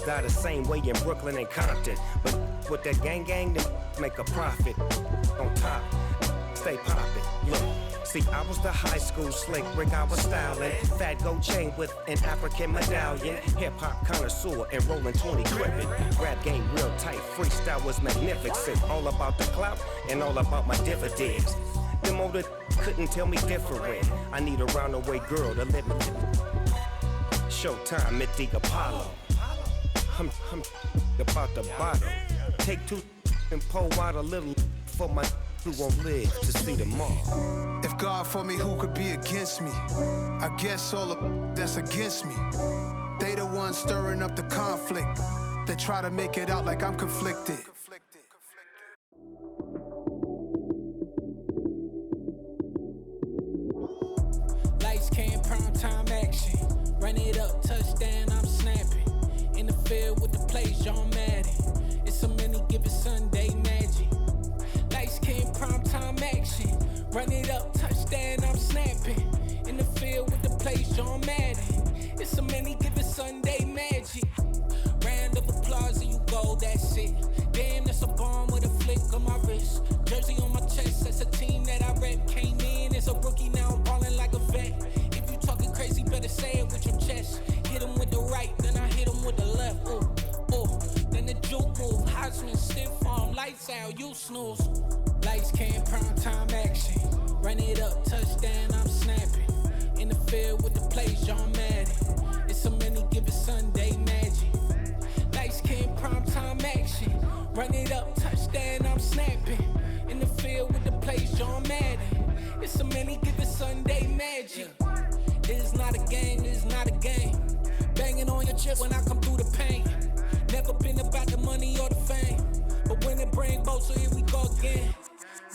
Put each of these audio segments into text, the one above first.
die the same way in Brooklyn and Compton. But with that gang, they make a profit. On top, stay poppin'. Look, see, I was the high school slick Rick, I was styling. Fat gold chain with an African medallion. Hip-hop connoisseur and rolling 20 gripping. Rap game real tight, freestyle was magnificent. All about the clout and all about my dividends. Them older couldn't tell me different. I need a roundaway girl to let me Showtime at the Apollo. I'm about the bottom. Take two and pour out a little for my who won't live to see tomorrow. If God for me, who could be against me? I guess all of that's against me. They the ones stirring up the conflict. They try to make it out like I'm conflicted. Lights came, prime time action. Run it up, touchdown, I'm snapping. In the field with the plays, John Madden. It's a many given Sunday magic. Lights came, prime time action. Run it up, touchdown, I'm snapping. In the field with the plays, John Madden. It's a many given Sunday magic. Round of applause and you go, that's it. Damn, that's a bomb with a flick on my wrist. Jersey on my chest, that's a team that I rep. Came in as a rookie, now I'm ballin' like a vet. If you talking crazy, better say it with your chest. Hit him with the right, then I hit him with the left. Ooh, ooh, then the juke move. Heisman stiff arm, lights out, you snooze. Lights came, prime time action. Run it up, touchdown, I'm snapping. In the field with the plays, John Madden. It's a many given Sunday magic. Lights came, prime time action. Run it up, touchdown, I'm snapping. In the field with the plays, John Madden. It's a many given Sunday magic. This is not a game, this is not a game. Banging on your chest when I come through the pain. Never been about the money or the fame. But when it bring both, so here we go again.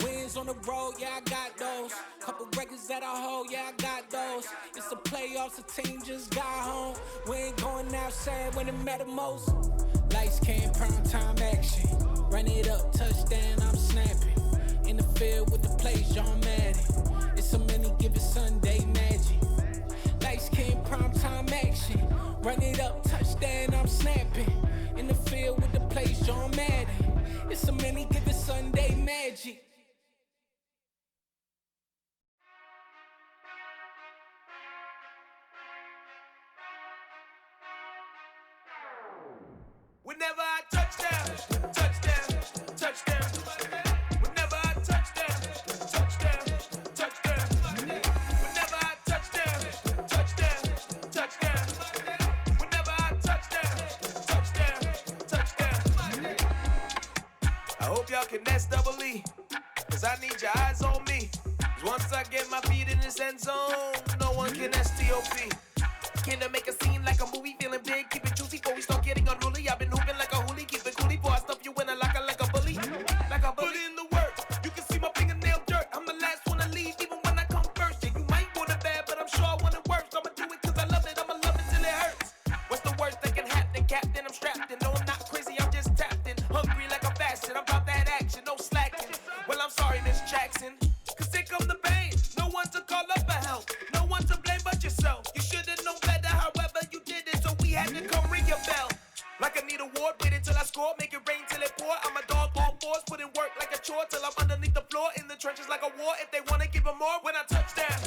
Wins on the road, yeah, I got those. Couple records that I hold, yeah, I got those. It's the playoffs, the team just got home. We ain't going outside when it matter most. Lights came, prime time action. Run it up, touchdown, I'm snapping. In the field with the plays, John Madden. It's a many given Sunday magic. Lights came, prime time action. Run it up, touchdown, I'm snapping. In the field with the plays, John Madden. It's a many given Sunday magic. Whenever I touchdown, touchdown, touchdown. Whenever I touchdown, touchdown, touchdown. Whenever I touchdown, touchdown, touchdown. Whenever I touchdown, touchdown, touchdown. I hope y'all can S-double-E, cause I need your eyes on me. Cause once I get my feet in this end zone, no one can S-T-O-P. Came to make a scene like a movie, feeling big, keep it juicy before we start getting unruly. I've been hooping like a hoolie, keep it coolie before I stuff you in a locker like a bully. Like a bully. Put in the work, you can see my fingernail dirt. I'm the last one to leave, even when I come first. Yeah, you might want it bad, but I'm sure I want it worse. I'ma do it cause I love it, I'ma love it till it hurts. What's the worst that can happen, Captain? I'm strapped in, no I'm not crazy, I'm just tapped in. Hungry like a fashion, I'm about that action, no slacking. Well, I'm sorry, Miss Jackson, cause here come the pain. No one to call up for help, no one to blame but yourself. You should've known better, however you did it, so we had to come ring your bell. Like I need a award, wait until I score, make it rain till it pour. I'm a dog on fours, put in work like a chore till I'm underneath the floor, in the trenches like a war. If they wanna give them more, when I touchdown,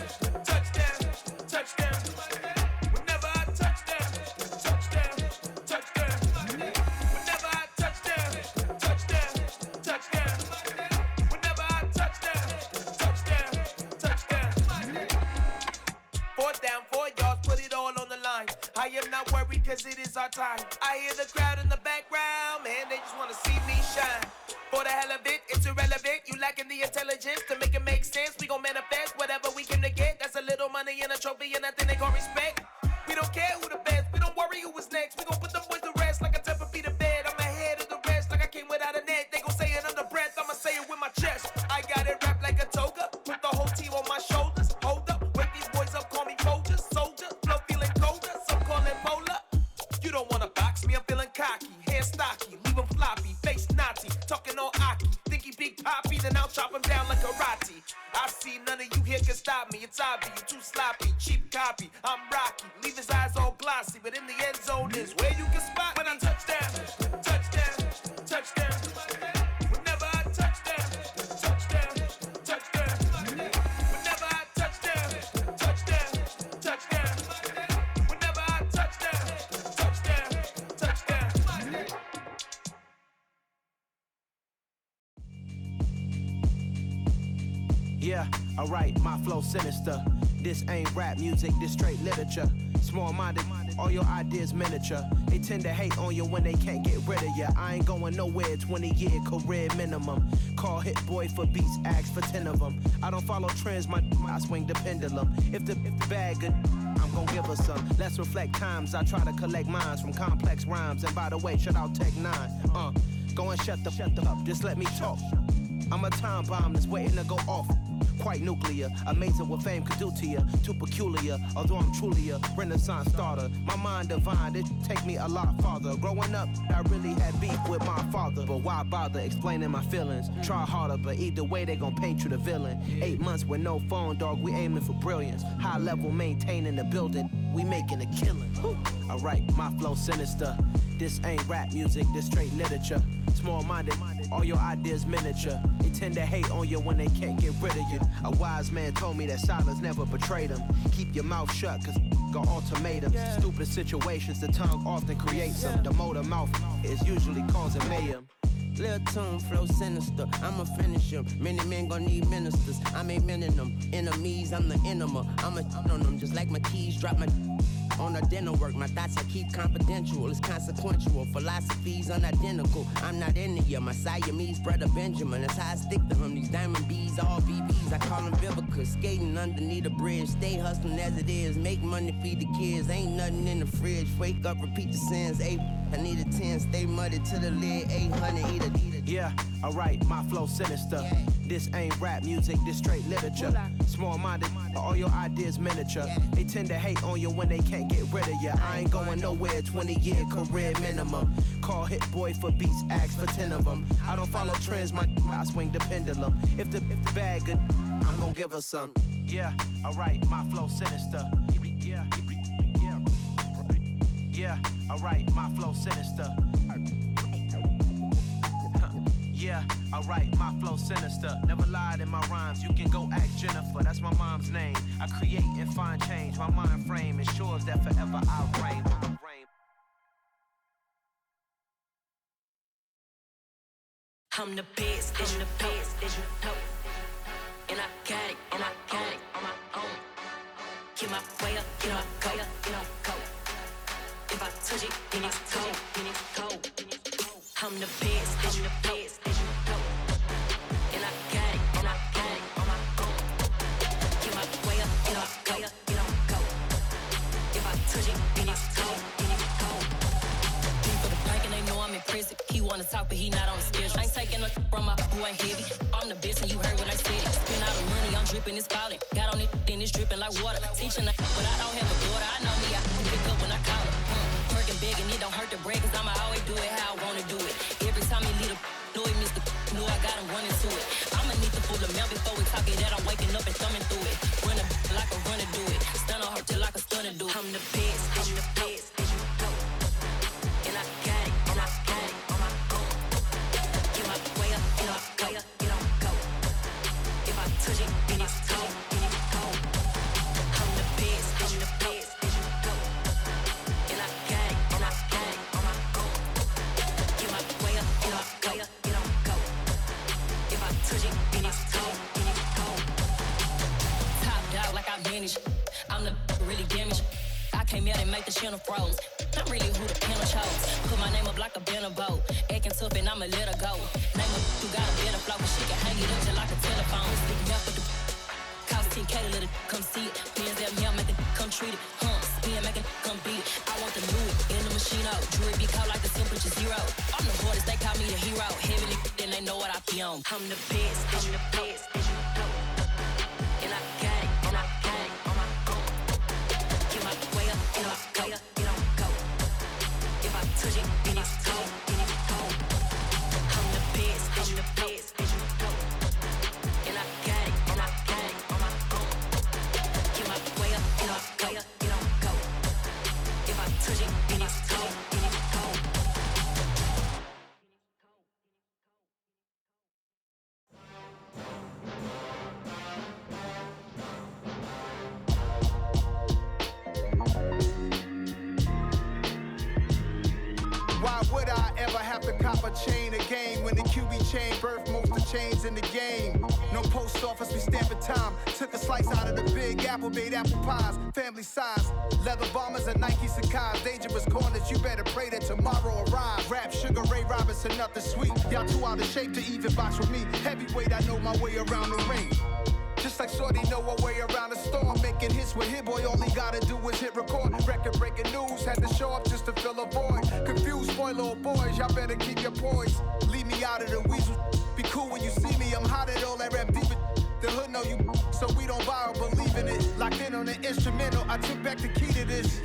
touchdown, touchdown. Whenever I touchdown, touchdown, touchdown. Whenever I touchdown, touchdown, touchdown. Whenever I touchdown, touchdown, touchdown. Fourth down, 4 yards, put it all on the line. I am not worried cause it is our time. I hear the crowd in the background, man, they just wanna see me shine. For the hell of it, it's irrelevant. You lacking the intelligence to make it make sense. We gon' manifest whatever we came to get. That's a little money and a trophy and nothing they gon' respect. We don't care who the best, we don't worry who was next. We gon' put them boys to rest like a temper feet of bed. I'm ahead of the rest like I came without a net. They gon' say it under breath, I'ma say it with my chest. I got it wrapped like a toga, put the whole team on my shoulders. Hold up, wake these boys up, call me Folgers, soldier. Flow feeling colder, some call it polar. You don't wanna box me, I'm feeling cocky. Hair stocky, leave him floppy, face Nazi. Talking all Aki, think he big poppy, then I'll chop him down like karate. I see none of you here can stop me. It's obvious, you too sloppy, cheap copy. I'm Rocky, leave his eyes all glossy, but in the end zone is where you can spot when I touch Yeah, alright, my flow sinister. This ain't rap music, this straight literature. Small-minded, all your ideas miniature. They tend to hate on you when they can't get rid of you. I ain't going nowhere, 20-year career minimum. Call Hit Boy for beats, ask for 10 of them. I don't follow trends, I swing the pendulum. If the bag good, I'm gon' give her some. Let's reflect times, I try to collect minds from complex rhymes. And by the way, shout out Tech 9. Go and shut the up, just let me talk. I'm a time bomb that's waiting to go off. Quite nuclear, amazing what fame could do to you. Too peculiar, although I'm truly a renaissance starter. My mind divine, it take me a lot farther. Growing up, I really had beef with my father. But why bother explaining my feelings? Try harder, but either way they gon' paint you the villain. 8 months with no phone, dog, we aiming for brilliance. High level maintaining the building, we making a killing. Alright, my flow sinister. This ain't rap music, this straight literature. Small-minded, all your ideas miniature. They tend to hate on you when they can't get rid of you. A wise man told me that silence never betrayed him. Keep your mouth shut, cause got ultimatums. Stupid situations, the tongue often creates them. The motor mouth is usually causing mayhem. Lil' tune, flow sinister, I'ma finish him. Many men gon' need ministers, I'm aiming them. Enemies, I'm the enema. I'ma on them, just like my keys, drop my on the dinner work. My thoughts I keep confidential, it's consequential. Philosophies unidentical, I'm not India. My Siamese brother Benjamin, that's how I stick to him. These diamond bees, all BBs, I call them Vivica. Skating underneath the bridge, stay hustling as it is. Make money, feed the kids, ain't nothing in the fridge. Wake up, repeat the sins, I need a 10, stay muddy to the lid, 800, eat a. Yeah, alright, my flow sinister. This ain't rap music, this straight literature. Small-minded, all your ideas miniature. They tend to hate on you when they can't get rid of you. I ain't going nowhere, 20-year career minimum. Call Hit Boy for beats, ask for 10 of them. I don't follow trends, I swing the pendulum. If the bag good, I'm gon' give her some. Yeah, alright, my flow sinister. Yeah, alright, my flow sinister. Yeah, alright, my flow sinister. Never lied in my rhymes, you can go ask Jennifer, that's my mom's name. I create and find change, my mind frame ensures that forever I reign. I'm the best, I'm the best, as you know. And I got it, on my own. Get my way up, get my go, go. If I touch it, then it's cold, I'm the best, as you know. And I got it, on my own. Get my way up, get my go. If I touch it, then it's cold, for the bank and they know I'm in prison. He wanna talk, but he not on the schedule. I ain't taking a from my boy heavy. I'm the best and you heard what I said. Spend all the money, I'm dripping, it's falling. Got on it, then it's dripping like water. Teaching but I don't have a daughter. I know me, I can pick up when I call her. Working big and it don't hurt to break, cause I'ma always do it how I wanna do it. Every time he lead a know he missed the know I got him running to it. I'ma need the full amount before we talk it that I'm waking up and thumbing through it. Run a like a runner do it. Stun on her till like a stunner do it. I'm the best, as you know. And I got it, on my own. Get my way up, get my go. If I touch it, then it's cold, I'm the best, as you know. And I got it, on my own. Get my way up, get my go. If I touch it, then it's cold, Top dog like I manage. I'm the really damaged. I came out and make the channel froze. I'm really who the panel chose. Put my name up like a banner boat. Acting tough and I'ma let her go. Name up who got a better flow, but she can hang it up just like a telephone. Sticking out for the cost 10K to let it come see it. Pins that me, I make it come treat it. Spin, make it come beat it. I want the new in the machine out. Jewelry be cold like the temperature 0. I'm the hardest, they call me the hero. Heavily, then they know what I be on. I'm the best, as you know. And I got it, on my own. Get my way up, get my go. If I touch it, then it's cold, I'm the best, as you know. And I got it, on my own. Get my way up, get my go. If I touch it, then it's cold, Why would I ever have to cop a chain again when the QB chain birthed most of chains in the game? No post office, we stamping time. Took a slice out of the big apple, made apple pies, family size. Leather bombers and Nike Sacai's. Dangerous corners, you better pray that tomorrow arrives. Rap, Sugar Ray Robinson, nothing sweet. Y'all too out of shape to even box with me. Heavyweight, I know my way around the ring. Just like Shorty know her way around the storm. Making hits with Hit Boy, all he gotta do is hit record. Record breaking news, had to show up just to fill a void. Confused boy, little boys, y'all better keep your poise. Leave me out of the weasel. Be cool when you see me, I'm hot at all that rap deep. The hood know you, so we don't borrow, believe in it. Locked in on the instrumental, I took back the key to this.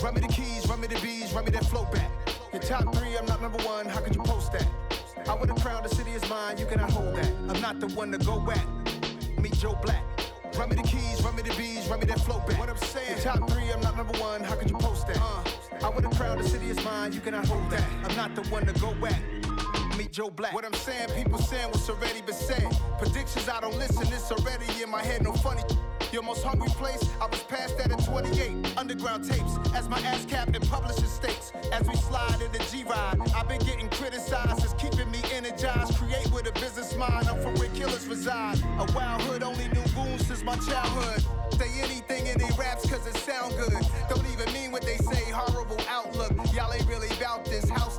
Run me the keys, run me the bees, run me that flow back. Your top 3, I'm not number 1, how could you post that? I would have crowned the city is mine, you cannot hold that. I'm not the one to go back. Meet Joe Black. Run me the keys, run me the bees, run me that flow back. What I'm saying, your top 3, I'm not number 1, how could you post that? I would have crowned the city is mine, you cannot hold that. I'm not the one to go back. Meet Joe Black. What I'm saying, people saying what's already been said. Predictions, I don't listen, it's already in my head, no funny. Your most hungry place, I was past that at 28. Underground tapes, as my ass cap in publishing states. As we slide in the G-Ride, I've been getting criticized, it's keeping me energized. Create with a business mind, I'm from where killers reside. A wild hood, only knew goons since my childhood. Say anything in they raps cause it sound good. Don't even mean what they say, horrible outlook. Y'all ain't really about this house.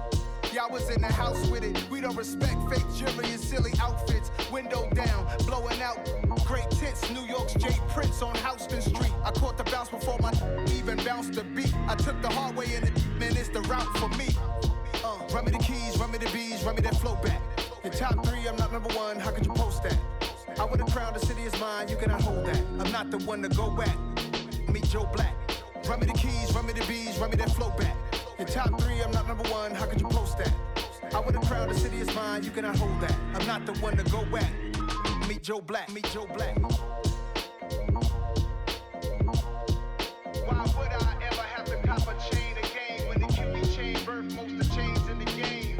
Y'all was in the house with it. We don't respect fake jewelry and silly outfits. Window down, blowing out. Great tits, New York's J. Prince on Houston Street. I caught the bounce before my even bounced the beat. I took the hard way in it, man, it's the route for me. Run me the keys, run me the bees, run me that flow back. Your top 3, I'm not number 1, how could you post that? I would have crowned the city is mine, you cannot hold that. I'm not the one to go back. Meet Joe Black. Run me the keys, run me the bees, run me that flow back. Your top 3, I'm not number 1, how could you post that? I would have crowned the city is mine, you cannot hold that. I'm not the one to go back. Meet Joe Black, meet Joe Black. Why would I ever have to cop a chain again when the QB chain birthed most of chains in the game?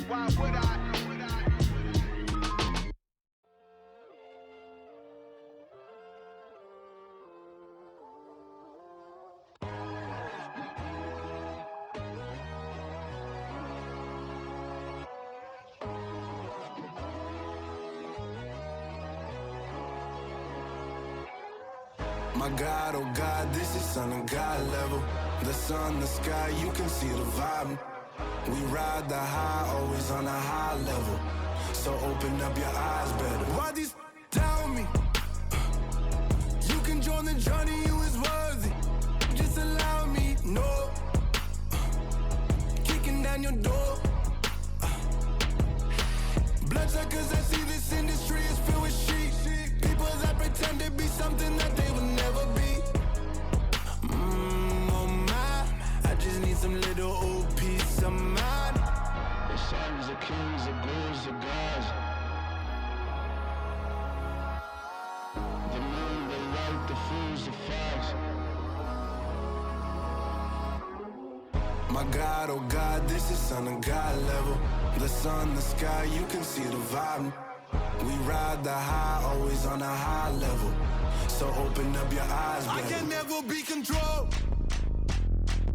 Why would I? My God, oh God, this is on a God level. The sun, the sky, you can see the vibe. We ride the high, always on a high level. So open up your eyes better. Why these tell me? You can join the journey, you is worthy. Just allow me, no. Kicking down your door. Bloodsuckers, I see this industry is filled with sheep. People that pretend to be something that they will never be. Oh my, I just need some little old peace of mind. The sons of kings, the ghouls, the gods. The moon, the light, the fools, the facts. My God, oh God, this is on a God level. The sun, the sky, you can see the vibe. We ride the high, always on a high level. So open up your eyes, baby. I can never be controlled.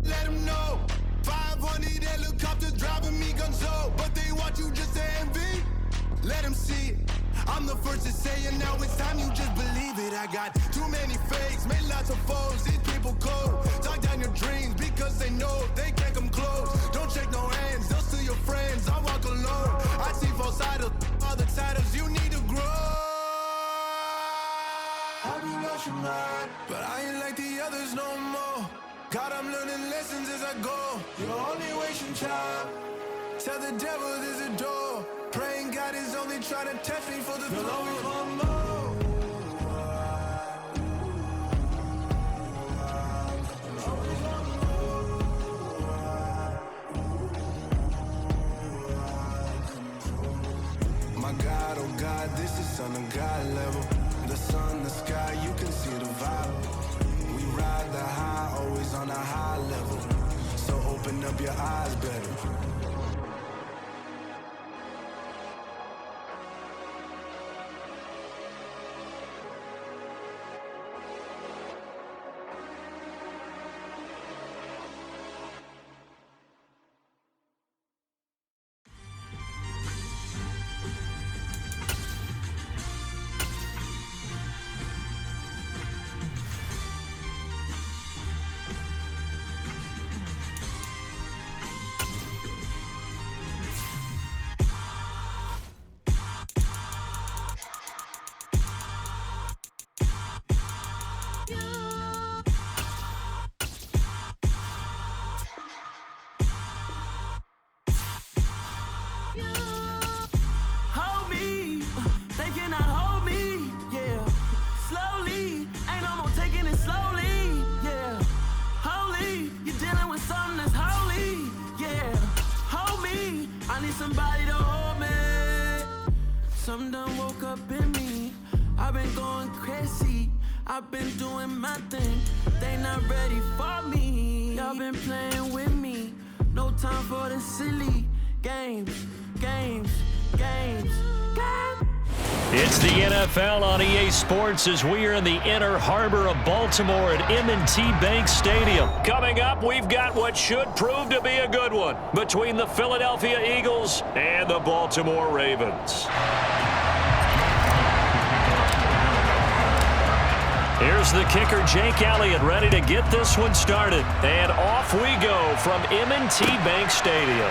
Let them know. 500 helicopters driving me gunso. But they want you just to envy. Let them see it. I'm the first to say it, now it's time you just believe it. I got too many fakes, made lots of foes. These people cold. Talk down your dreams because they know they can't come close. Don't shake no hands, they'll steal your friends. I walk alone. I see false idols, all the titles you need to grow. Have you lost your mind? But I ain't like the others no more. God, I'm learning lessons as I go. You're only wasting time. Tell the devil there's a door. Praying God is only trying to test me for the throne. You'll always want more. My God, oh God, this is on a God level. The sun, the sky, you can see the vibe. We ride the high, always on a high level. So open up your eyes better. I've been doing my thing, they not ready for me. Y'all been playing with me, no time for the silly games. It's the NFL on EA Sports as we are in the inner harbor of Baltimore at M&T Bank Stadium. Coming up, we've got what should prove to be a good one between the Philadelphia Eagles and the Baltimore Ravens. Here's the kicker, Jake Elliott, ready to get this one started. And off we go from M&T Bank Stadium.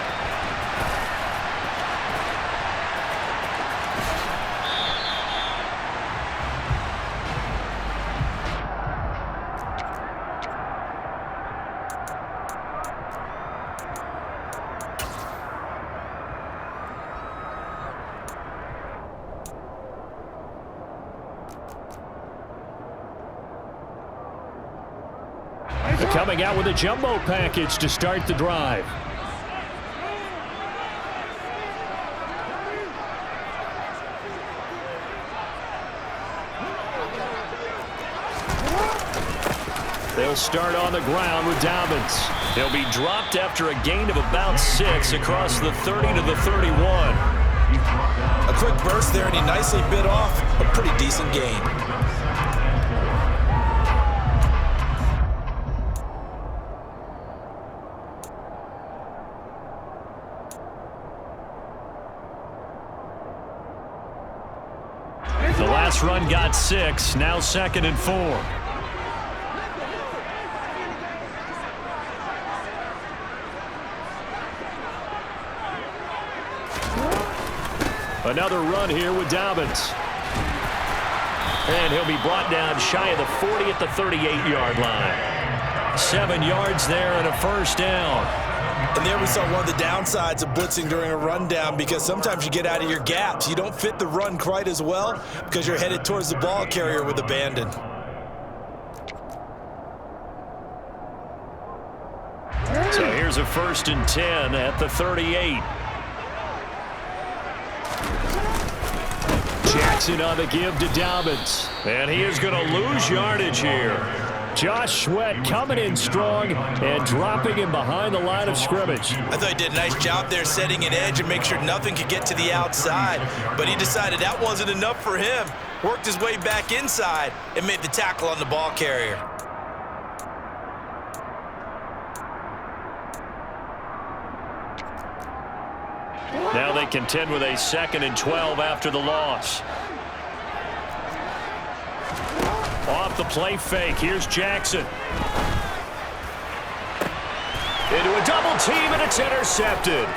Coming out with a jumbo package to start the drive. They'll start on the ground with Dobbins. He'll be dropped after a gain of about 6 across the 30 to the 31. A quick burst there, and he nicely bit off a pretty decent gain. The last run got 6, now 2nd and 4. Another run here with Dobbins. And he'll be brought down shy of the 40 at the 38-yard line. 7 yards there and a first down. And there we saw one of the downsides of blitzing during a rundown, because sometimes you get out of your gaps. You don't fit the run quite as well because you're headed towards the ball carrier with abandon. So here's a 1st and 10 at the 38. Jackson on the give to Dobbins. And he is going to lose yardage here. Josh Sweat coming in strong and dropping him behind the line of scrimmage. I thought he did a nice job there setting an edge and make sure nothing could get to the outside. But he decided that wasn't enough for him. Worked his way back inside and made the tackle on the ball carrier. Now they contend with a 2nd and 12 after the loss. Off the play fake, here's Jackson. Into a double team, and it's intercepted.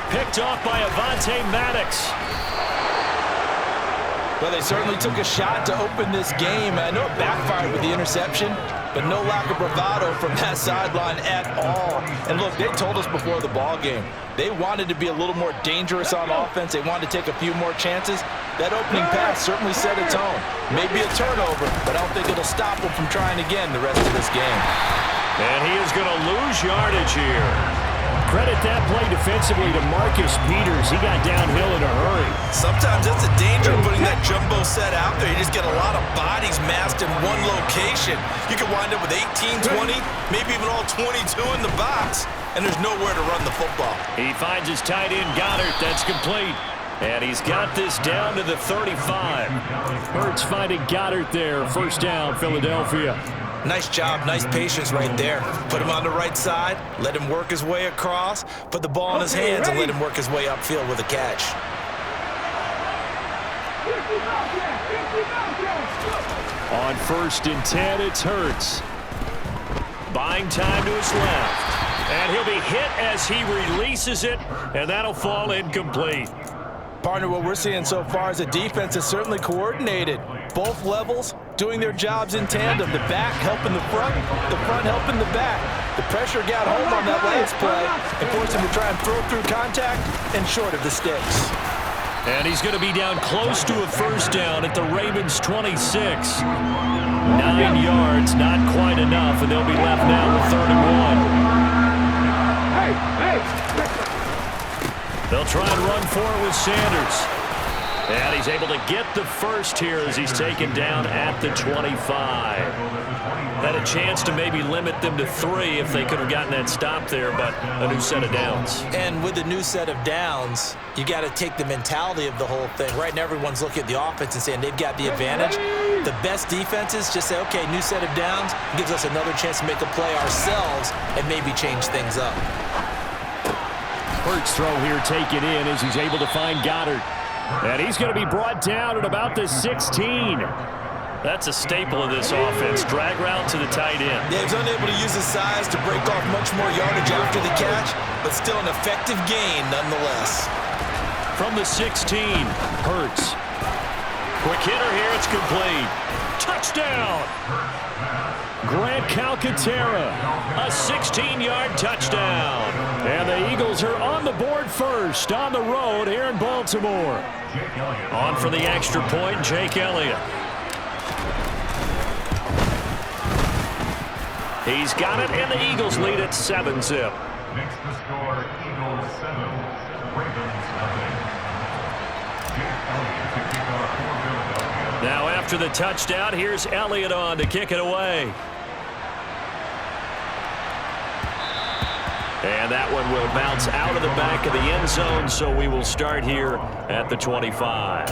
Picked off by Avonte Maddox. Well, they certainly took a shot to open this game. I know it backfired with the interception, but no lack of bravado from that sideline at all. And look, they told us before the ball game, they wanted to be a little more dangerous on offense. They wanted to take a few more chances. That opening pass certainly set a tone. Maybe a turnover, but I don't think it'll stop them from trying again the rest of this game. And he is going to lose yardage here. Credit that play defensively to Marcus Peters. He got downhill in a hurry. Sometimes that's a danger of putting that jumbo set out there. You just get a lot of bodies massed in one location. You could wind up with 18, 20, maybe even all 22 in the box, and there's nowhere to run the football. He finds his tight end, Goddard. That's complete. And he's got this down to the 35. Hurts finding Goddard there. First down, Philadelphia. Nice job, nice patience right there. Put him on the right side, let him work his way across, put the ball in his hands, and let him work his way upfield with a catch. On 1st and 10, it's Hurts. Buying time to his left. And he'll be hit as he releases it, and that'll fall incomplete. Partner, what we're seeing so far is a defense that's certainly coordinated. Both levels doing their jobs in tandem. The back helping the front helping the back. The pressure got home on that last play and forced him to try and throw through contact and short of the sticks. And he's going to be down close to a first down at the Ravens' 26. 9 yards, not quite enough, and they'll be left now with 3rd and 1. They'll try and run for it with Sanders. And he's able to get the first here as he's taken down at the 25. Had a chance to maybe limit them to 3 if they could have gotten that stop there, but a new set of downs. And with a new set of downs, you got to take the mentality of the whole thing. Right now, everyone's looking at the offense and saying they've got the advantage. The best defenses just say, okay, new set of downs gives us another chance to make a play ourselves and maybe change things up. Hurts throw here taken in as he's able to find Goddard. And he's going to be brought down at about the 16. That's a staple of this offense. Drag route to the tight end. Yeah, he's unable to use his size to break off much more yardage after the catch, but still an effective gain nonetheless. From the 16, Hurts. Quick hitter here, it's complete. Touchdown! Grant Calcaterra, a 16-yard touchdown. And the Eagles are on the board first on the road here in Baltimore. On for the extra point, Jake Elliott. He's got it, and the Eagles lead at 7-zip. Makes the score Eagles 7, Ravens nothing. Jake Elliott to kick off for Philadelphia. Now after the touchdown, here's Elliott on to kick it away. And that one will bounce out of the back of the end zone, so we will start here at the 25.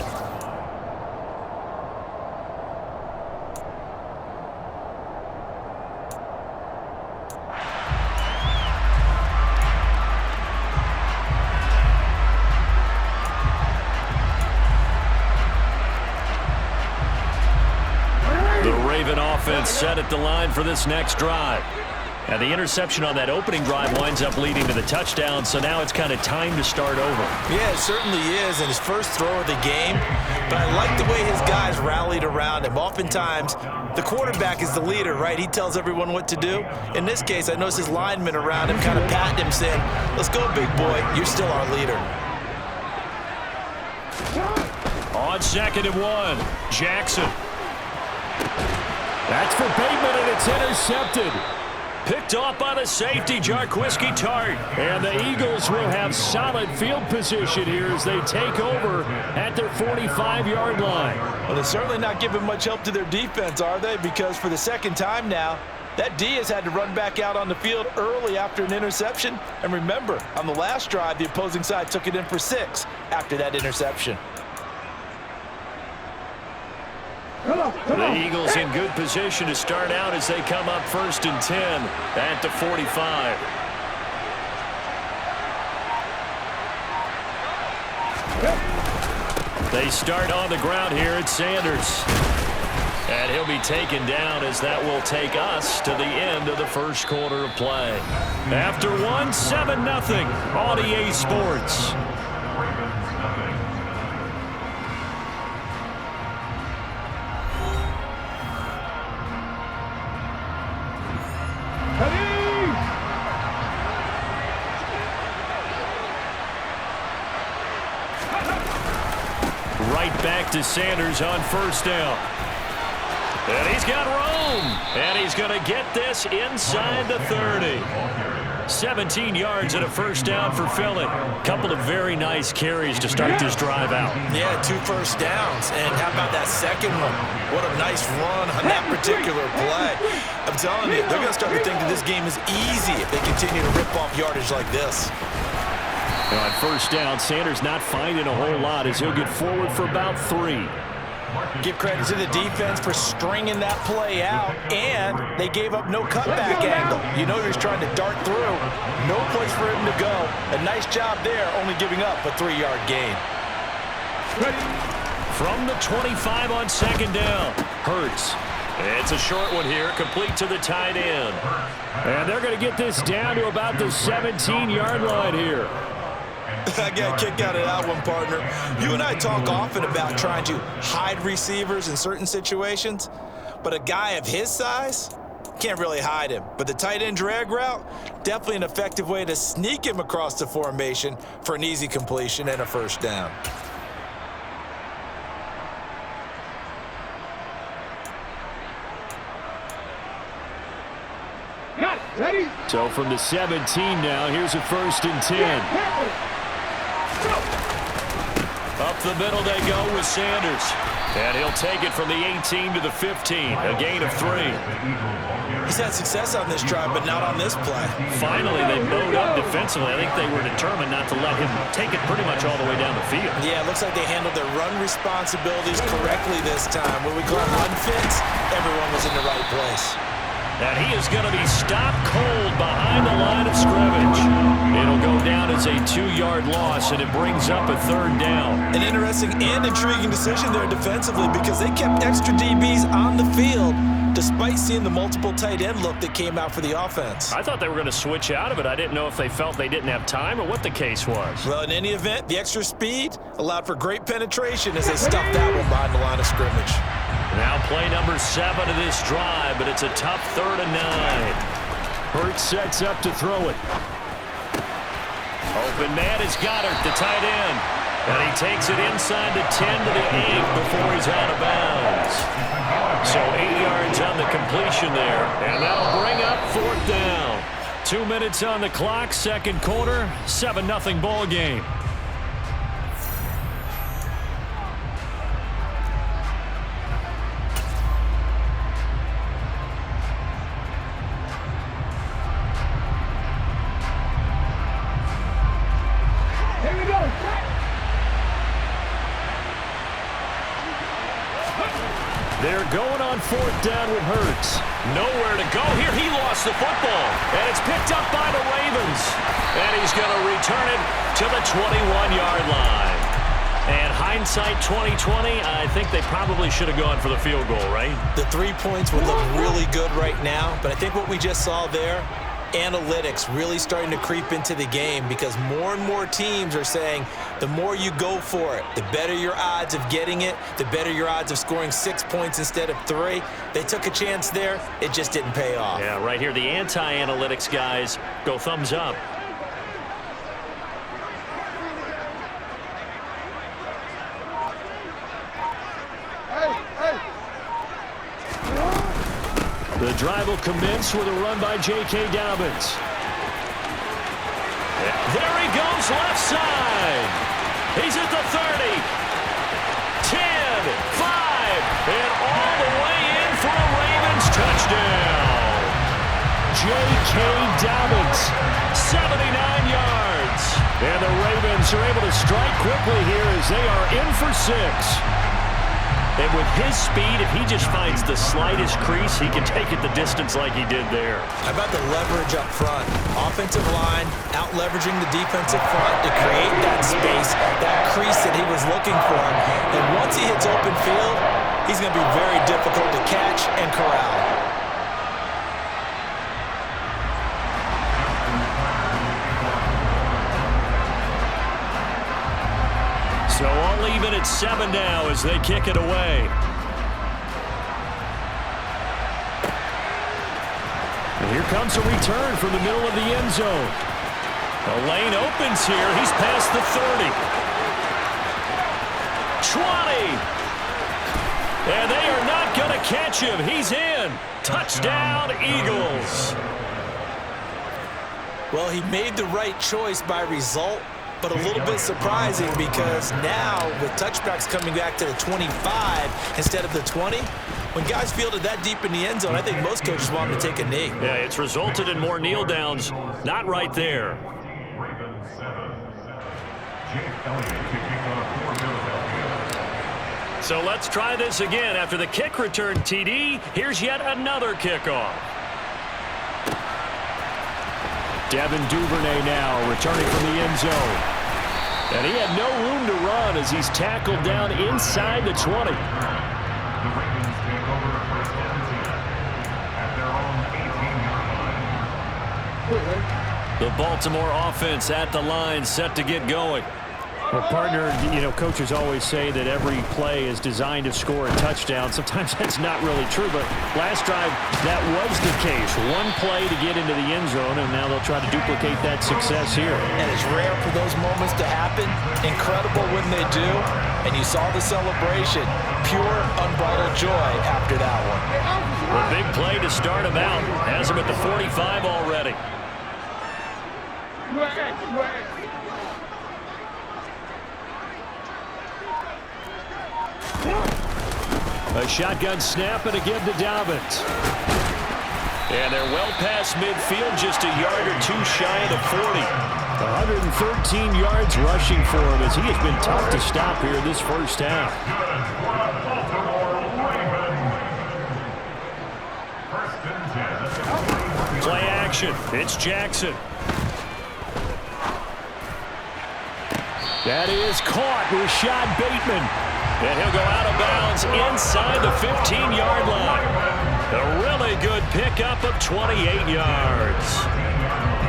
The Raven offense set at the line for this next drive. And the interception on that opening drive winds up leading to the touchdown, so now it's kind of time to start over. Yeah, it certainly is, and his first throw of the game. But I like the way his guys rallied around him. Oftentimes, the quarterback is the leader, right? He tells everyone what to do. In this case, I noticed his linemen around him kind of patting him, saying, let's go, big boy. You're still our leader. On 2nd and 1, Jackson. That's for Bateman, and it's intercepted. Picked off by the safety, Jarquiski Tart. And the Eagles will have solid field position here as they take over at their 45-yard line. Well, they're certainly not giving much help to their defense, are they? Because for the second time now, that D has had to run back out on the field early after an interception. And remember, on the last drive, the opposing side took it in for 6 after that interception. The Eagles in good position to start out as they come up 1st and 10 at the 45. They start on the ground here at Sanders. And he'll be taken down as that will take us to the end of the first quarter of play. After 1, 7-0 on EA Sports. Back to Sanders on 1st down. And he's got room. And he's going to get this inside the 30. 17 yards and a 1st down for Philly. Couple of very nice carries to start this drive out. Yeah, 2 first downs. And how about that second one? What a nice run on that particular play. I'm telling you, they're going to start to think that this game is easy if they continue to rip off yardage like this. On 1st down, Sanders not finding a whole lot as he'll get forward for about 3. Give credit to the defense for stringing that play out, and they gave up no cutback angle. You know he was trying to dart through. No place for him to go. A nice job there, only giving up a 3-yard gain. From the 25 on 2nd down, Hurts. It's a short one here, complete to the tight end. And they're going to get this down to about the 17-yard line here. I got a kick out of that one, partner. You and I talk often about trying to hide receivers in certain situations, but a guy of his size can't really hide him. But the tight end drag route, definitely an effective way to sneak him across the formation for an easy completion and a 1st down. So from the 17 now, here's a 1st and 10. the middle they go with Sanders. And he'll take it from the 18 to the 15, a gain of 3. He's had success on this drive, but not on this play. Finally, they bowed up defensively. I think they were determined not to let him take it pretty much all the way down the field. Yeah, it looks like they handled their run responsibilities correctly this time. When we call run fits, everyone was in the right place. And he is going to be stopped cold behind the line of scrimmage. It'll go down as a 2-yard loss, and it brings up a 3rd down. An interesting and intriguing decision there defensively because they kept extra DBs on the field despite seeing the multiple tight end look that came out for the offense. I thought they were going to switch out of it. I didn't know if they felt they didn't have time or what the case was. Well, in any event, the extra speed allowed for great penetration as they stuffed that one behind the line of scrimmage. Now play number 7 of this drive, but it's a tough 3rd and 9. Hurts sets up to throw it. Open man is Goddard, the tight end. And he takes it inside the 10 to the 8 before he's out of bounds. So 8 yards on the completion there. And that'll bring up 4th down. 2 minutes on the clock, 2nd quarter, 7-0 ball game. They're going on 4th down with Hurts. Nowhere to go here. He lost the football. And it's picked up by the Ravens. And he's going to return it to the 21-yard line. And hindsight 2020, I think they probably should have gone for the field goal, right? The 3 points would look really good right now. But I think what we just saw there, analytics really starting to creep into the game because more and more teams are saying the more you go for it, the better your odds of getting it, the better your odds of scoring 6 points instead of 3. They took a chance there. It just didn't pay off. Yeah, right here, the anti-analytics guys go thumbs up. The drive will commence with a run by J.K. Dobbins. There he goes, left side. He's at the 30. 10, 5, and all the way in for a Ravens touchdown. J.K. Dobbins, 79 yards. And the Ravens are able to strike quickly here as they are in for 6. And with his speed, if he just finds the slightest crease, he can take it the distance like he did there. How about the leverage up front? Offensive line out-leveraging the defensive front to create that space, that crease that he was looking for. And once he hits open field, he's going to be very difficult to catch and corral. So all even at 7 now as they kick it away. And here comes a return from the middle of the end zone. The lane opens here. He's past the 30. 20. And they are not going to catch him. He's in. Touchdown, Eagles. Well, he made the right choice by result, but a little bit surprising because now with touchbacks coming back to the 25 instead of the 20, when guys fielded that deep in the end zone, I think most coaches want them to take a knee. Yeah, it's resulted in more kneel downs. Not right there. So let's try this again. After the kick return TD, here's yet another kickoff. Devin Duvernay now returning from the end zone. And he had no room to run as he's tackled down inside the 20. The Ravens take over first and 10 at their own 18-yard line. The Baltimore offense at the line, set to get going. Well, partner, you know, coaches always say that every play is designed to score a touchdown. Sometimes that's not really true, but last drive, that was the case. One play to get into the end zone, and now they'll try to duplicate that success here. And it's rare for those moments to happen. Incredible when they do. And you saw the celebration. Pure, unbridled joy after that one. A big play to start him out. Has him at the 45 already. A shotgun snap and a give to Dobbins. And they're well past midfield, just a yard or two shy of the 40. 113 yards rushing for him as he has been tough to stop here in this first half. Play action. It's Jackson. That is caught. Rashad Bateman. And he'll go out of bounds inside the 15-yard line. A really good pickup of 28 yards.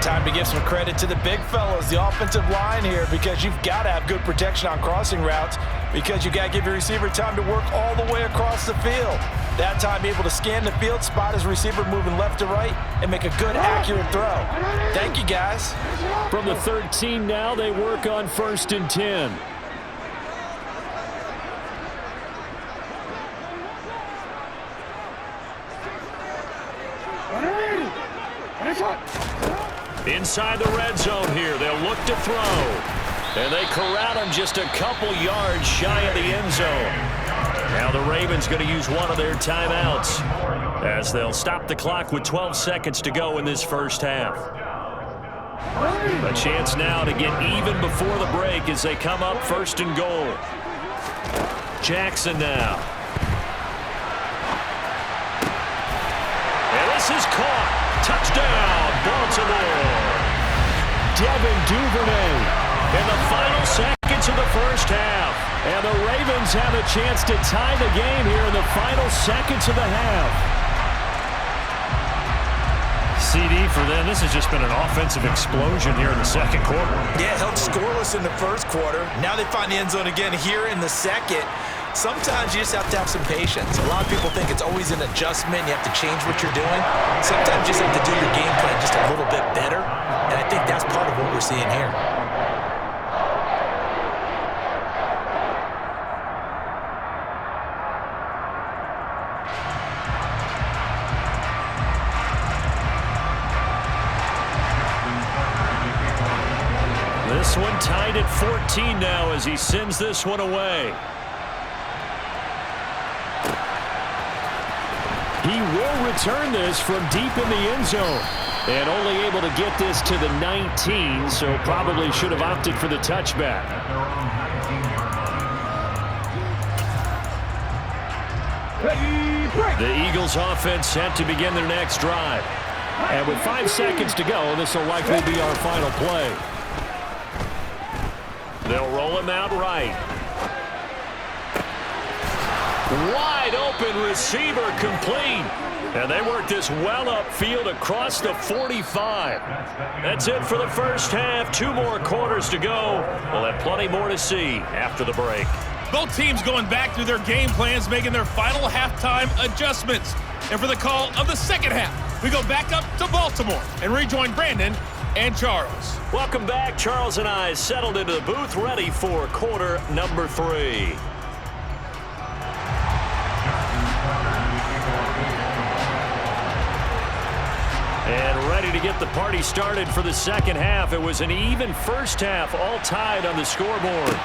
Time to give some credit to the big fellas, the offensive line here, because you've got to have good protection on crossing routes because you got to give your receiver time to work all the way across the field. That time able to scan the field, spot his receiver moving left to right, and make a good, accurate throw. Thank you, guys. From the 13 now, they work on 1st and 10. Inside the red zone here, they'll look to throw. And they corral him just a couple yards shy of the end zone. Now the Ravens going to use one of their timeouts as they'll stop the clock with 12 seconds to go in this first half. A chance now to get even before the break as they come up 1st and goal. Jackson now. And this is caught. Touchdown, Baltimore. Devin Duvernay in the final seconds of the first half. And the Ravens have a chance to tie the game here in the final seconds of the half. CD for them, this has just been an offensive explosion here in the second quarter. Yeah, held scoreless in the first quarter. Now they find the end zone again here in the second. Sometimes you just have to have some patience. A lot of people think it's always an adjustment. You have to change what you're doing. Sometimes you just have to do your game plan just a little bit better. And I think that's part of what we're seeing here. This one tied at 14 now as he sends this one away. He will return this from deep in the end zone. And only able to get this to the 19, so probably should have opted for the touchback. The Eagles offense set to begin their next drive. And with 5 seconds to go, this will likely be our final play. They'll roll him out right. Wide open receiver complete. And they work this well upfield across the 45. That's it for the first half. 2 more quarters to go. We'll have plenty more to see after the break. Both teams going back through their game plans, making their final halftime adjustments. And for the call of the second half, we go back up to Baltimore and rejoin Brandon and Charles. Welcome back. Charles and I settled into the booth, ready for quarter number 3. And ready to get the party started for the second half. It was an even first half, all tied on the scoreboard.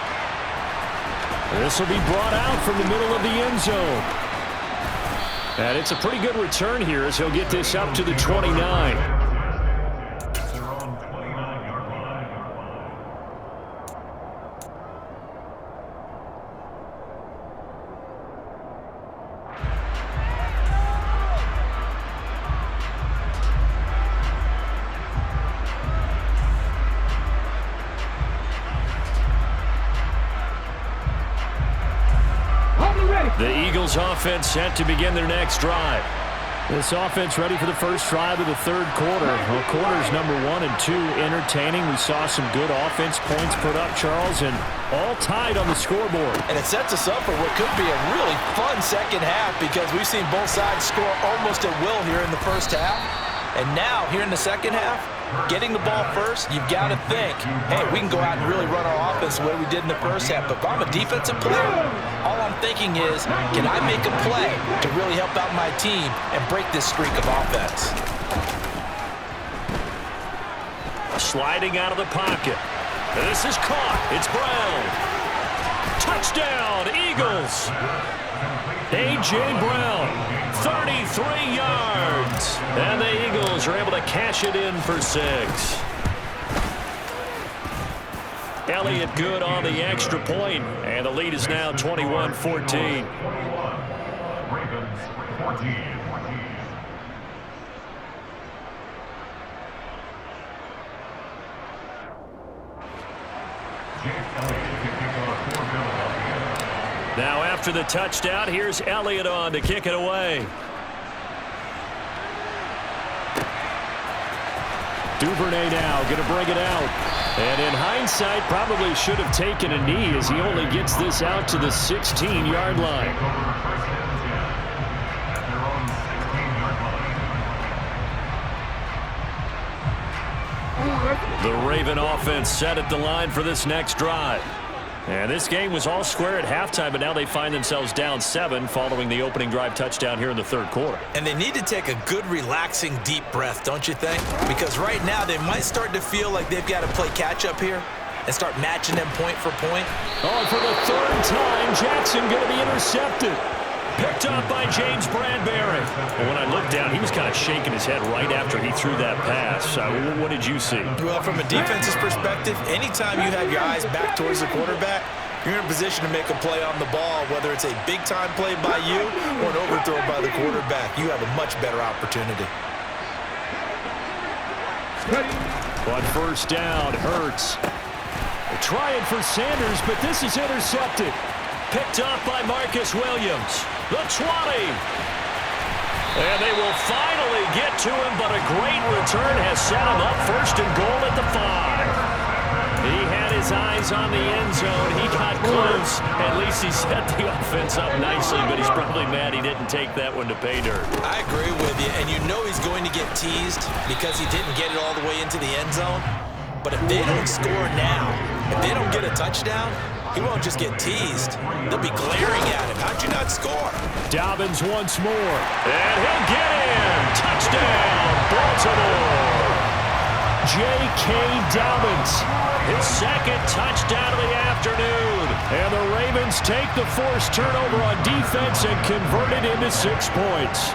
This will be brought out from the middle of the end zone. And it's a pretty good return here as he'll get this up to the 29. The Eagles offense set to begin their next drive. This offense ready for the first drive of the third quarter. Well, quarters number 1 and 2 entertaining. We saw some good offense points put up, Charles, and all tied on the scoreboard. And it sets us up for what could be a really fun second half because we've seen both sides score almost at will here in the first half. And now, here in the second half, getting the ball first, you've got to think, hey, we can go out and really run our offense the way we did in the first half. But if I'm a defensive player, all I'm thinking is, can I make a play to really help out my team and break this streak of offense? Sliding out of the pocket. This is caught. It's Brown. Touchdown, Eagles. A.J. Brown, 33 yards. And the Eagles are able to cash it in for 6. Elliott good on the extra point, and the lead is now 21-14. Ravens 14. Now after the touchdown, here's Elliott on to kick it away. Duvernay now going to bring it out. And in hindsight, probably should have taken a knee as he only gets this out to the 16-yard line. The Raven offense set at the line for this next drive. And this game was all square at halftime, but now they find themselves down 7 following the opening drive touchdown here in the third quarter. And they need to take a good, relaxing, deep breath, don't you think? Because right now they might start to feel like they've got to play catch-up here and start matching them point for point. Oh, and for the third time, Jackson going to be intercepted. Picked up by James Bradbury. Well, when I looked down, he was kind of shaking his head right after he threw that pass. What did you see? Well, from a defense's perspective, anytime you have your eyes back towards the quarterback, you're in a position to make a play on the ball, whether it's a big-time play by you or an overthrow by the quarterback. You have a much better opportunity. On first down, Hurts. Trying for Sanders, but this is intercepted. Picked up by Marcus Williams. The 20. And they will finally get to him, but a great return has set him up first and goal at the 5. He had his eyes on the end zone. He got close. At least he set the offense up nicely, but he's probably mad he didn't take that one to pay dirt. I agree with you, and you know he's going to get teased because he didn't get it all the way into the end zone. But if they don't score now, if they don't get a touchdown, he won't just get teased. They'll be glaring at him. How'd you not score? Dobbins once more. And he'll get in. Touchdown, Baltimore. J.K. Dobbins. His second touchdown of the afternoon. And the Ravens take the forced turnover on defense and convert it into 6 points.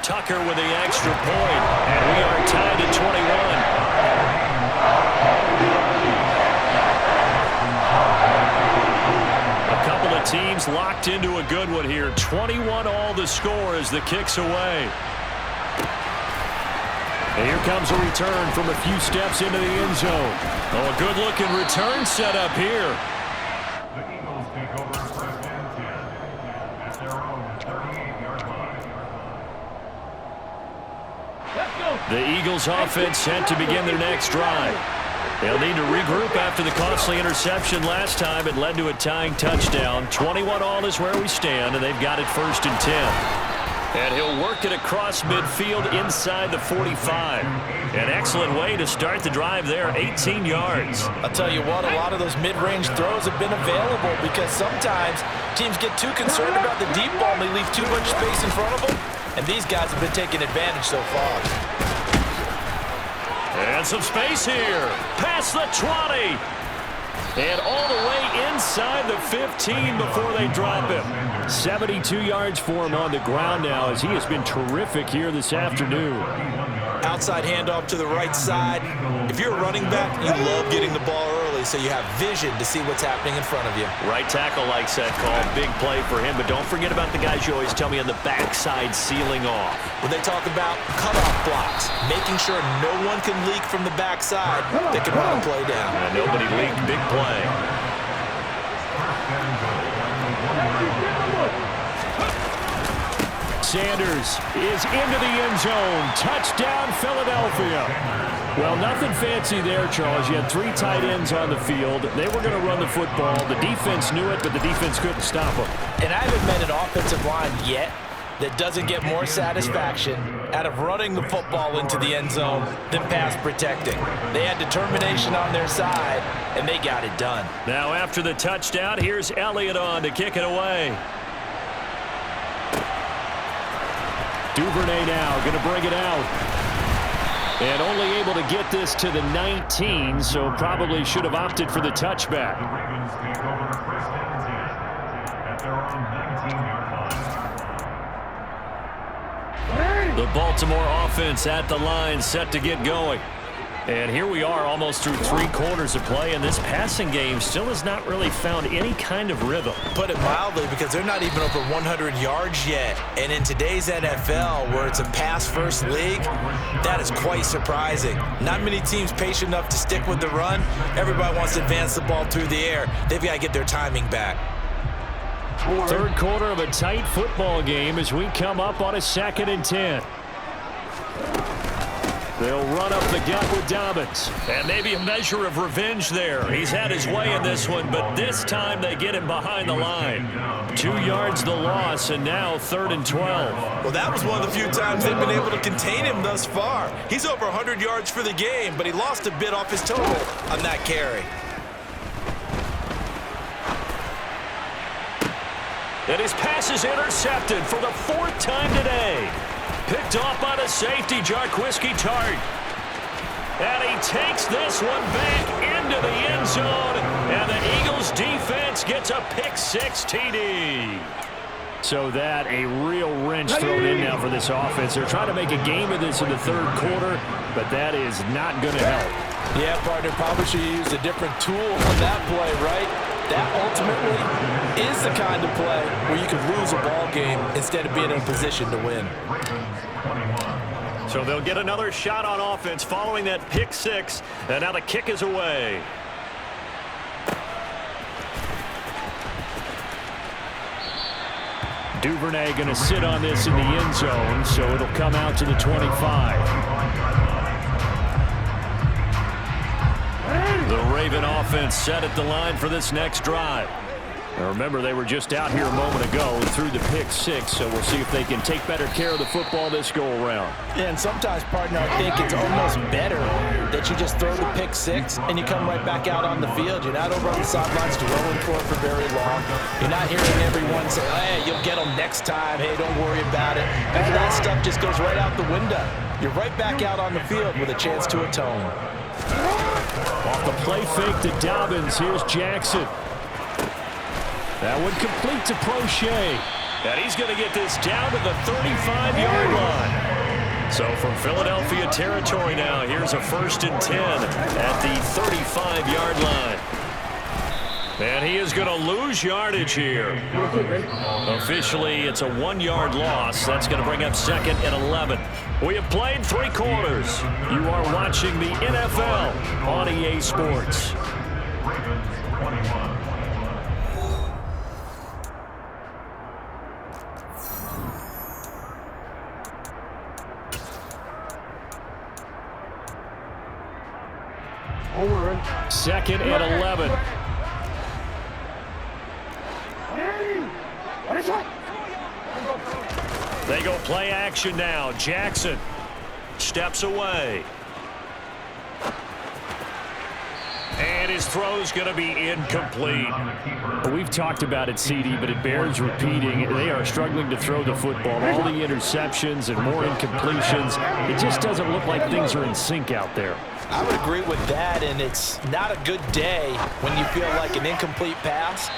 Tucker with the extra point. And we are tied at 21. Teams locked into a good one here. 21 all the score as the kick's away. And here comes a return from a few steps into the end zone. Oh, a good-looking return set up here. The Eagles take over first and 10 at their own 38-yard line. The Eagles offense set to begin their next drive. They'll need to regroup after the costly interception last time. It led to a tying touchdown. 21 all is where we stand, and they've got it first and 10. And he'll work it across midfield inside the 45. An excellent way to start the drive there, 18 yards. I'll tell you what, a lot of those mid-range throws have been available because sometimes teams get too concerned about the deep ball and they leave too much space in front of them. And these guys have been taking advantage so far. And some space here. Past the 20. And all the way inside the 15 before they drop him. 72 yards for him on the ground now as he has been terrific here this afternoon. Outside handoff to the right side. If you're a running back, you love getting the ball early so you have vision to see what's happening in front of you. Right tackle likes that call. Big play for him, but don't forget about the guys you always tell me on the backside sealing off. When they talk about cutoff blocks, making sure no one can leak from the backside, they can run a play down. And nobody leaked. Big play. Sanders is into the end zone. Touchdown, Philadelphia. Well, nothing fancy there, Charles. You had 3 tight ends on the field. They were going to run the football. The defense knew it, but the defense couldn't stop them. And I haven't met an offensive line yet that doesn't get more satisfaction out of running the football into the end zone than pass protecting. They had determination on their side, and they got it done. Now, after the touchdown, here's Elliott on to kick it away. Duvernay now going to bring it out. And only able to get this to the 19, so probably should have opted for the touchback. The Ravens take over first and 10 at their own 19-yard line. The Baltimore offense at the line, set to get going. And here we are almost through 3 quarters of play, and this passing game still has not really found any kind of rhythm. Put it mildly, because they're not even over 100 yards yet. And in today's NFL, where it's a pass-first league, that is quite surprising. Not many teams patient enough to stick with the run. Everybody wants to advance the ball through the air. They've got to get their timing back. Third quarter of a tight football game as we come up on a 2nd and 10. They'll run up the gut with Dobbins. And maybe a measure of revenge there. He's had his way in this one, but this time they get him behind the line. 2 yards the loss, and now 3rd and 12. Well, that was one of the few times they've been able to contain him thus far. He's over 100 yards for the game, but he lost a bit off his total on that carry. And his pass is intercepted for the 4th time today. Picked off by the safety, Jarquiski Tart. And he takes this one back into the end zone. And the Eagles defense gets a pick-6 TD. So that a real wrench thrown in now for this offense. They're trying to make a game of this in the 3rd quarter, but that is not going to help. Yeah, partner, probably should use a different tool on that play, right? That ultimately is the kind of play where you could lose a ball game instead of being in a position to win. So they'll get another shot on offense following that pick-6, and now the kick is away. Duvernay going to sit on this in the end zone, so it'll come out to the 25. The Raven offense set at the line for this next drive. Now remember, they were just out here a moment ago through the pick-6, so we'll see if they can take better care of the football this go-around. Yeah, and sometimes, partner, I think it's almost better that you just throw the pick-6 and you come right back out on the field. You're not over on the sidelines dwelling for it for very long. You're not hearing everyone say, hey, you'll get them next time. Hey, don't worry about it. All that stuff just goes right out the window. You're right back out on the field with a chance to atone. Off the play fake to Dobbins. Here's Jackson. That one complete to Prochet. And he's going to get this down to the 35-yard line. So from Philadelphia territory now, here's a 1st and 10 at the 35-yard line. And he is going to lose yardage here. Officially, it's a 1-yard loss. That's going to bring up 2nd and 11. We have played 3 quarters. You are watching the NFL on EA Sports. Ravens 21. Over. 2nd and 11. They go play action now. Jackson steps away. And his throw's going to be incomplete. We've talked about it, CD, but it bears repeating. They are struggling to throw the football. All the interceptions and more incompletions. It just doesn't look like things are in sync out there. I would agree with that, and it's not a good day when you feel like an incomplete pass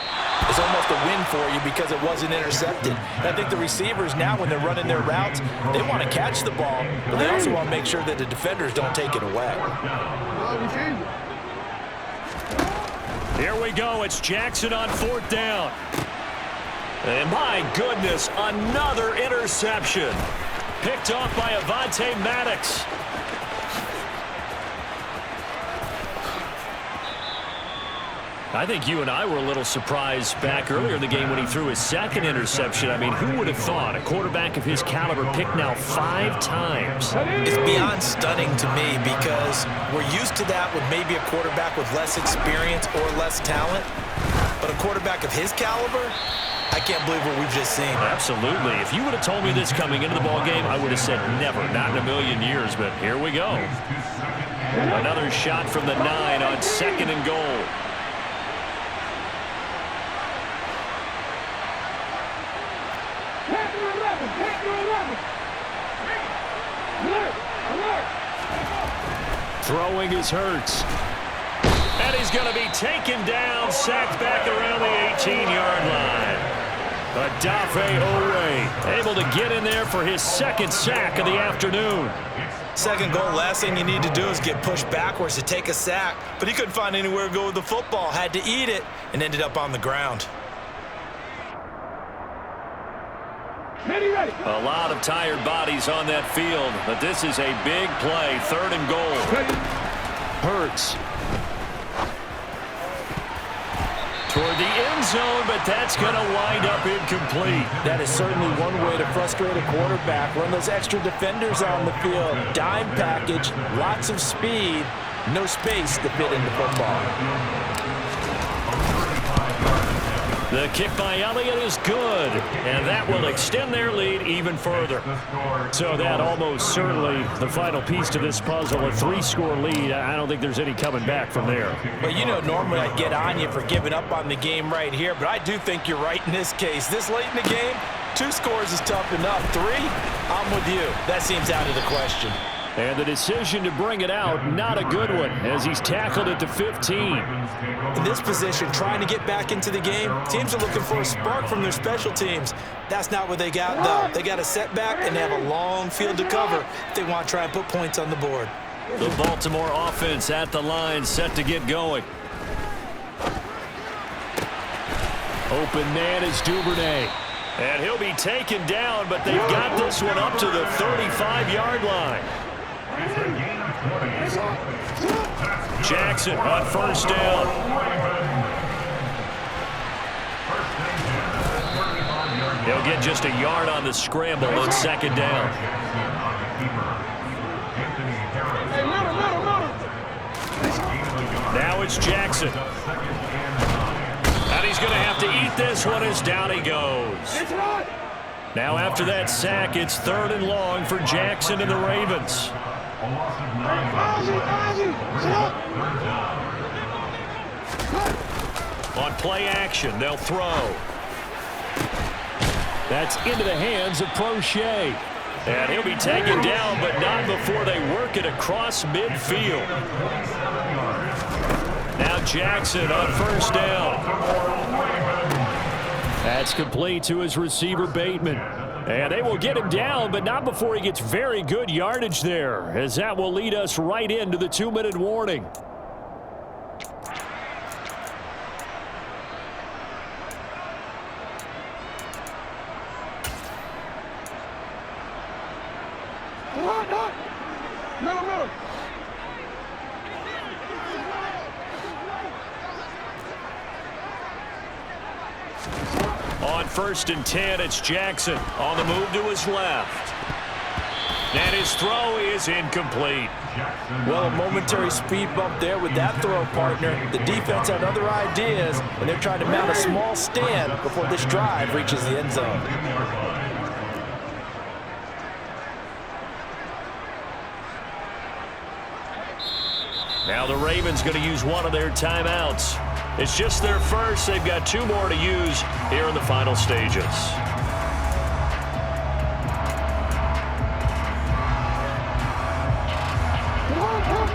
is almost a win for you because it wasn't intercepted. And I think the receivers now, when they're running their routes, they want to catch the ball, but they also want to make sure that the defenders don't take it away. Here we go. It's Jackson on 4th down. And my goodness, another interception. Picked off by Avonte Maddox. I think you and I were a little surprised back earlier in the game when he threw his 2nd interception. I mean, who would have thought a quarterback of his caliber picked now 5 times? It's beyond stunning to me because we're used to that with maybe a quarterback with less experience or less talent. But a quarterback of his caliber, I can't believe what we've just seen. Absolutely. If you would have told me this coming into the ballgame, I would have said never, not in a million years. But here we go. Another shot from the 9 on 2nd and goal. Throwing is Hurts. And he's going to be taken down, sacked back around the 18-yard line. Odafe Oweh able to get in there for his second sack of the afternoon. Second goal, last thing you need to do is get pushed backwards to take a sack. But he couldn't find anywhere to go with the football, had to eat it, and ended up on the ground. A lot of tired bodies on that field, but this is a big play, 3rd and goal. Hurts. Toward the end zone, but that's going to wind up incomplete. That is certainly one way to frustrate a quarterback. Run those extra defenders on the field. Dime package, lots of speed, no space to fit into football. The kick by Elliott is good, and that will extend their lead even further. So that almost certainly the final piece to this puzzle, a 3-score lead. I don't think there's any coming back from there. Well, you know, normally I'd get on you for giving up on the game right here, but I do think you're right in this case. This late in the game, 2 scores is tough enough. 3, I'm with you. That seems out of the question. And the decision to bring it out, not a good one, as he's tackled at the 15. In this position, trying to get back into the game, teams are looking for a spark from their special teams. That's not what they got, though. They got a setback, and they have a long field to cover if they want to try and put points on the board. The Baltimore offense at the line, set to get going. Open man is Duvernay. And he'll be taken down, but they've got this one up to the 35-yard line. Jackson on 1st down. He'll get just a yard on the scramble on 2nd down. Now it's Jackson. And he's going to have to eat this one as down he goes. Now after that sack, it's 3rd and long for Jackson and the Ravens. On play action, they'll throw. That's into the hands of Prochet. And he'll be taken down, but not before they work it across midfield. Now Jackson on 1st down. That's complete to his receiver, Bateman. And they will get him down, but not before he gets very good yardage there, as that will lead us right into the 2-minute warning. On 1st and 10, it's Jackson on the move to his left. And his throw is incomplete. Well, a momentary speed bump there with that throw, partner. The defense had other ideas, and they're trying to mount a small stand before this drive reaches the end zone. Now the Ravens going to use one of their timeouts. It's just their first. They've got 2 more to use here in the final stages.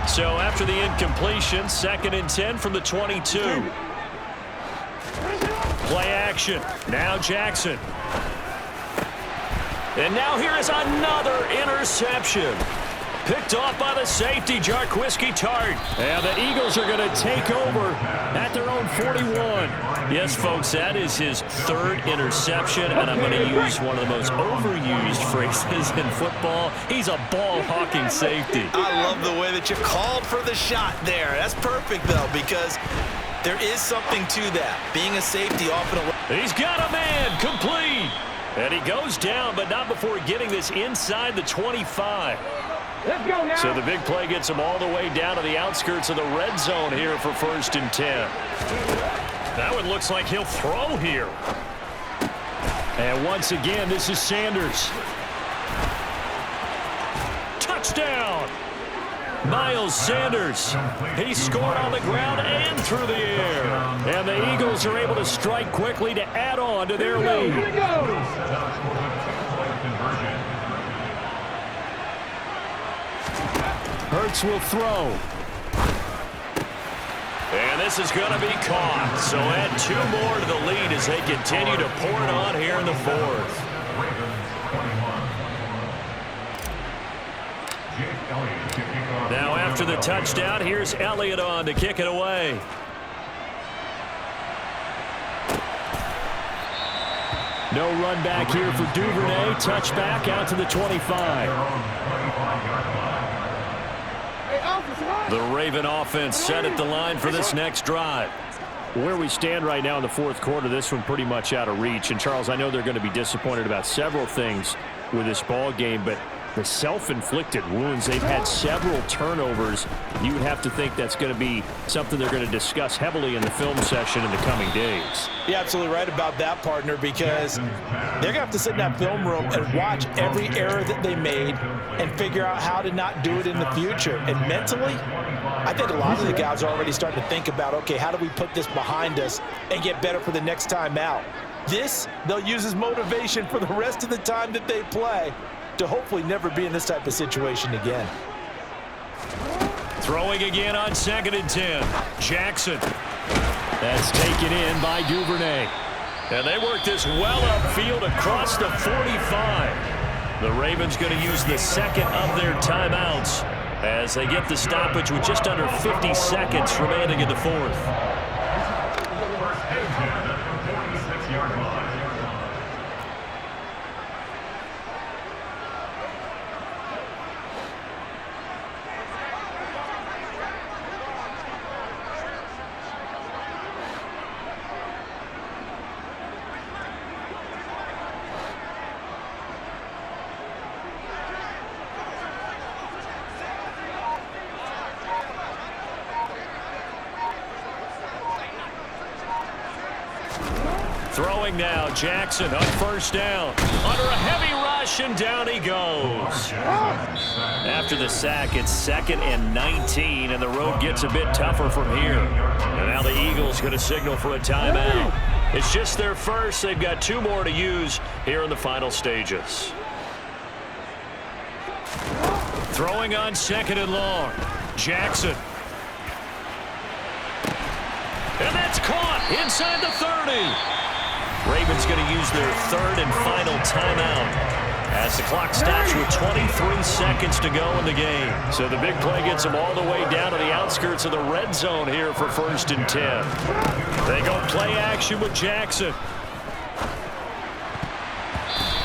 So after the incompletion, 2nd and 10 from the 22. Play action. Now Jackson. And now here is another interception. Picked off by the safety, Jarquiski Tart. And the Eagles are going to take over at their own 41. Yes, folks, that is his 3rd interception, and I'm going to use one of the most overused phrases in football. He's a ball-hawking safety. I love the way that you called for the shot there. That's perfect, though, because there is something to that. Being a safety often... He's got a man, complete. And he goes down, but not before getting this inside the 25. Let's go now. So the big play gets him all the way down to the outskirts of the red zone here for 1st and 10. That one looks like he'll throw here. And once again, this is Sanders. Touchdown! Miles Sanders. He scored on the ground and through the air. And the Eagles are able to strike quickly to add on to their lead. Here we go. Hurts will throw. And this is going to be caught. So add 2 more to the lead as they continue to pour it on here in the fourth. Now after the touchdown, here's Elliott on to kick it away. No run back here for Duvernay. Touchback out to the 25. The Raven offense set at the line for this next drive. Where we stand right now in the fourth quarter, this one pretty much out of reach. And, Charles, I know they're going to be disappointed about several things with this ball game, but the self-inflicted wounds, they've had several turnovers. You would have to think that's going to be something they're going to discuss heavily in the film session in the coming days. You're absolutely right about that, partner, because they're going to have to sit in that film room and watch every error that they made and figure out how to not do it in the future. And mentally, I think a lot of the guys are already starting to think about, okay, how do we put this behind us and get better for the next time out? This, they'll use as motivation for the rest of the time that they play to hopefully never be in this type of situation again. Throwing again on 2nd and 10. Jackson. That's taken in by Duvernay. And they work this well upfield across the 45. The Ravens going to use the second of their timeouts as they get the stoppage with just under 50 seconds remaining in the fourth. Throwing now, Jackson on 1st down. Under a heavy rush, and down he goes. After the sack, it's 2nd and 19, and the road gets a bit tougher from here. And now the Eagles going to signal for a timeout. It's just their first. They've got 2 more to use here in the final stages. Throwing on 2nd and long. Jackson. And that's caught inside the 30. Ravens going to use their 3rd and final timeout as the clock stops with 23 seconds to go in the game. So the big play gets them all the way down to the outskirts of the red zone here for 1st and 10. They go play action with Jackson.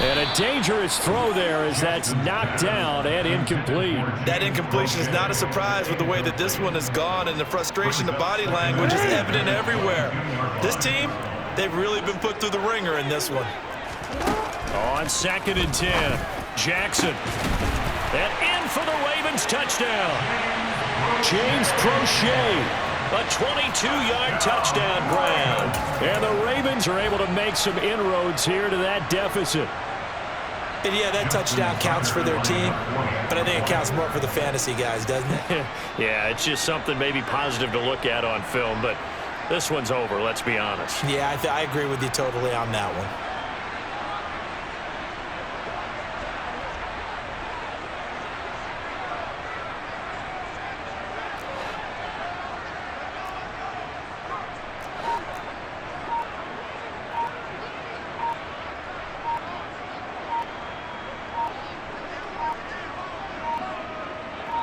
And a dangerous throw there as that's knocked down and incomplete. That incompletion is not a surprise with the way that this one has gone, and the frustration, the body language is evident everywhere. This team, they've really been put through the ringer in this one. On 2nd and 10, Jackson. And in for the Ravens touchdown. James Prochet, a 22-yard touchdown grab. And the Ravens are able to make some inroads here to that deficit. And yeah, that touchdown counts for their team, but I think it counts more for the fantasy guys, doesn't it? Yeah, it's just something maybe positive to look at on film, but this one's over, let's be honest. Yeah, I agree with you totally on that one.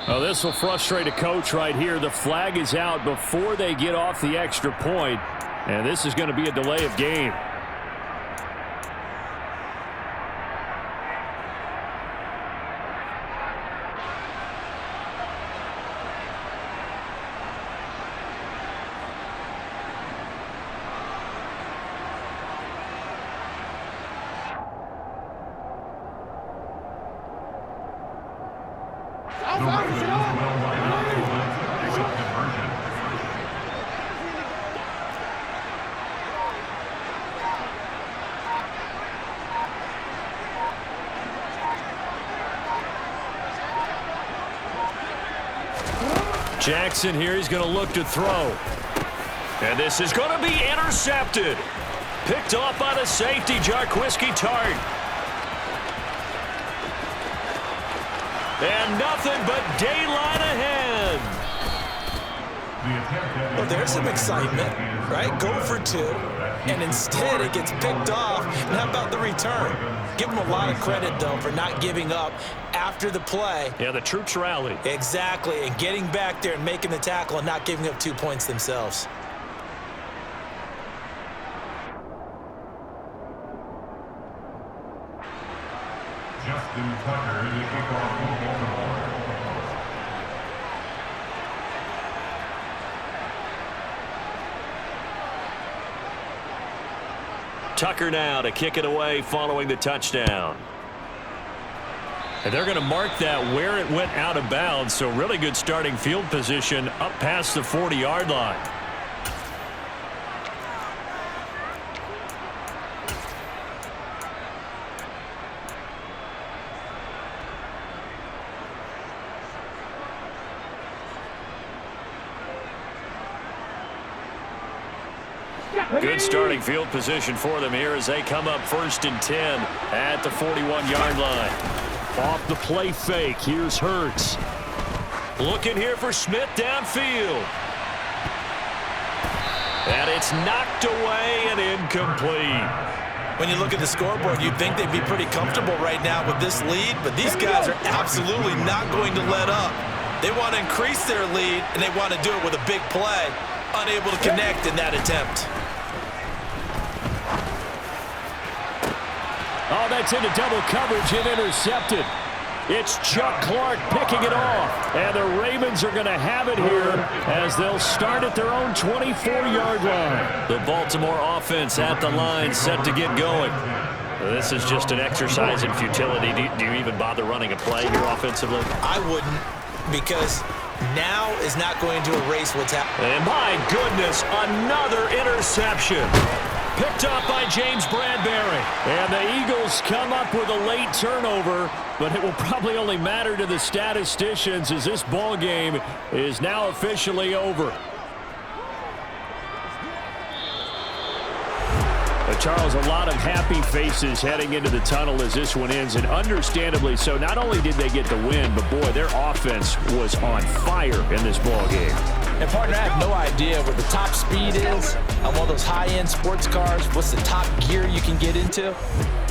Well, this will frustrate a coach right here. The flag is out before they get off the extra point, and this is going to be a delay of game. Jackson here, he's going to look to throw. And this is going to be intercepted. Picked off by the safety, Jarquiski Tart. And nothing but daylight ahead. Well, there's some excitement, right? Go for 2, and instead it gets picked off. And how about the return? Give them a lot of credit, though, for not giving up after the play. Yeah, the troops rallied. Exactly, and getting back there and making the tackle and not giving up 2 points themselves. Justin Tucker, the kickoff for Baltimore. Tucker now to kick it away following the touchdown. And they're going to mark that where it went out of bounds, so really good starting field position up past the 40-yard line. Good starting field position for them here as they come up 1st and 10 at the 41-yard line. Off the play fake, here's Hurts. Looking here for Smith downfield. And it's knocked away and incomplete. When you look at the scoreboard, you'd think they'd be pretty comfortable right now with this lead, but these guys are absolutely not going to let up. They want to increase their lead, and they want to do it with a big play. Unable to connect in that attempt. Oh, that's into double coverage and intercepted. It's Chuck Clark picking it off. And the Ravens are going to have it here as they'll start at their own 24-yard line. The Baltimore offense at the line set to get going. This is just an exercise in futility. Do you even bother running a play here offensively? I wouldn't, because now is not going to erase what's happening. And my goodness, another interception. Picked up by James Bradbury. And the Eagles come up with a late turnover, but it will probably only matter to the statisticians as this ball game is now officially over. Charles, a lot of happy faces heading into the tunnel as this one ends, and understandably so. Not only did they get the win, but boy, their offense was on fire in this ball game. And partner, I have no idea where the top speed is on one of those high-end sports cars. What's the top gear you can get into?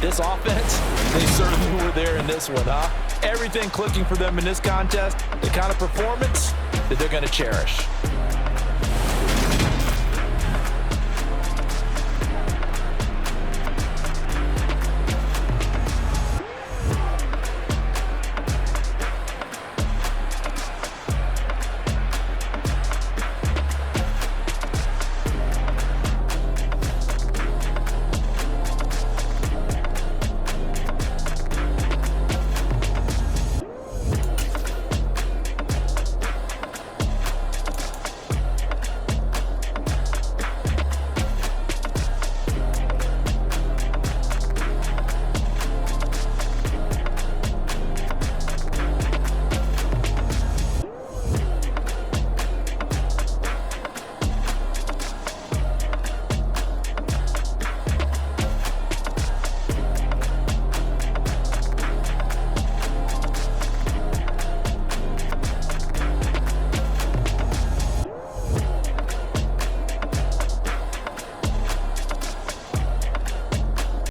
This offense, they certainly were there in this one, huh? Everything clicking for them in this contest, the kind of performance that they're going to cherish.